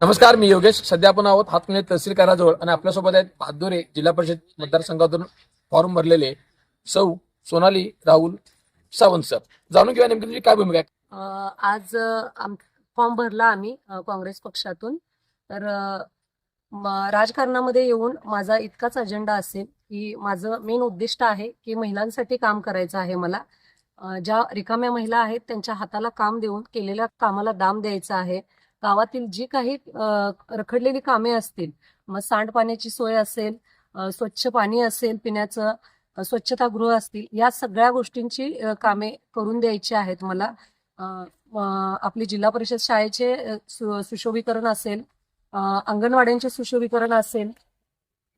नमस्कार, मी योगेश. सध्या आपण आहोत हातकणंगले तहसील कार्यालयाजवळ आणि आपल्यासोबत आहेत भातदोरे जिल्हा परिषद मतदारसंघातून फॉर्म भरलेले सौ सोनाली राहुल सावंत सर. जाणून घेऊया नेमकी तुमची काय भूमिका आहे. आज फॉर्म भरला आम्ही काँग्रेस पक्षातून. तर राजकारणामध्ये येऊन माझा इतकाच अजेंडा असेल की माझं मेन उद्दिष्ट आहे की महिलांसाठी काम करायचं आहे मला. ज्या रिकाम्या महिला आहेत त्यांच्या हाताला काम देऊन केलेल्या कामाला दाम द्यायचा आहे. गावातील जी काही रखडलेली कामे असतील, मग सांडपाण्याची सोय असेल, स्वच्छ पाणी असेल पिण्याचं, स्वच्छतागृह असतील, या सगळ्या गोष्टींची कामे करून द्यायची आहेत मला. आपली जिल्हा परिषद शाळेचे सुशोभीकरण असेल, अंगणवाड्यांचे सुशोभीकरण असेल,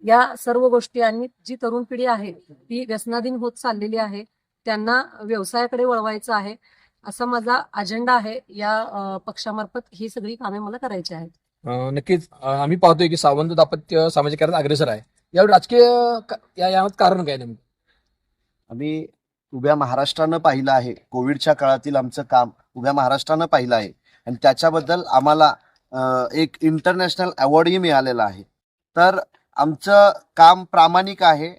या सर्व गोष्टी. आणि जी तरुण पिढी आहे ती व्यसनाधीन होत चाललेली आहे, त्यांना व्यवसायाकडे वळवायचं आहे, असा माझा अजेंडा आहे. या पक्षामार्फत ही सगळी कामे मला करायची आहेत. नक्कीच आम्ही पाहतोय की सावंत दाम्पत्य सामाजिक कार्यात अग्रेसर आहे. यावर राजकीय यात कारण काय नेमकं? आम्ही उभ्या महाराष्ट्रानं पाहिलं आहे. कोविडच्या काळातील आमचं काम उभ्या महाराष्ट्रानं पाहिलं आहे आणि त्याच्याबद्दल आम्हाला एक इंटरनॅशनल अवॉर्डही मिळालेला आहे. तर आमचं काम प्रामाणिक आहे.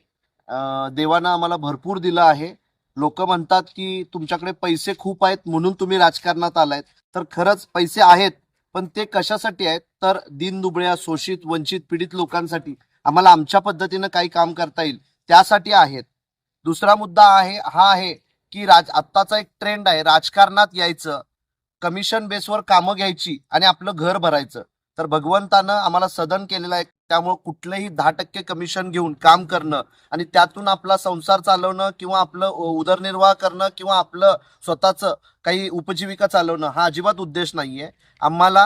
देवानं आम्हाला भरपूर दिलं आहे. लोक म्हणतात की तुमच्याकडे पैसे खूप आहेत म्हणून तुम्ही राजकारणात आलायत. तर खरंच पैसे आहेत, पण ते कशासाठी आहेत तर दीनदुबळ्या, शोषित, वंचित, पीडित लोकांसाठी आम्हाला आमच्या पद्धतीनं काही काम करता येईल त्यासाठी आहेत. दुसरा मुद्दा हा आहे की आत्ताचा एक ट्रेंड आहे राजकारणात यायचं, कमिशन बेसवर कामं घ्यायची आणि आपलं घर भरायचं. तर भगवंतानं आम्हाला सदन केलेलं आहे, त्यामुळे कुठलंही 10% कमिशन घेऊन काम करणं आणि त्यातून आपला संसार चालवणं किंवा आपलं उदरनिर्वाह करणं किंवा आपलं स्वतःचं काही उपजीविका चालवणं हा अजिबात उद्देश नाहीये. आम्हाला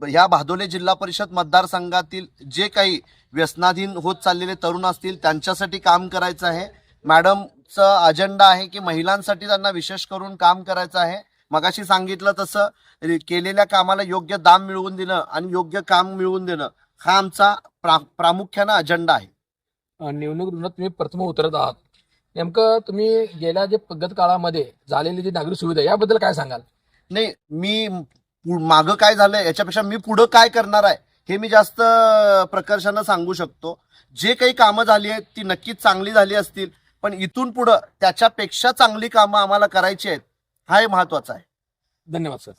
ह्या भादोले जिल्हा परिषद मतदारसंघातील जे काही व्यसनाधीन होत चाललेले तरुण असतील त्यांच्यासाठी काम करायचं आहे. मॅडमचं अजेंडा आहे की महिलांसाठी त्यांना विशेष करून काम करायचं आहे. मगाशी सांगितलं तसं केलेल्या कामाला योग्य दाम मिळवून देणं आणि योग्य काम मिळवून देणं हा आमचा प्रामुख्यानं अजेंडा आहे. निवडणूक रिंगणात तुम्ही प्रथम उतरत आहात. नेमकं तुम्ही गेल्या जे प्रगत काळामध्ये झालेली जी नागरिक सुविधा याबद्दल काय सांगाल? नाही, मी मागं काय झालंय याच्यापेक्षा मी पुढं काय करणार आहे हे मी जास्त प्रकर्षानं सांगू शकतो. जे काही कामं झाली आहेत ती नक्कीच चांगली झाली असतील, पण इथून पुढं त्याच्यापेक्षा चांगली कामं आम्हाला करायची आहेत, हा महत्वाचा आहे. धन्यवाद सर.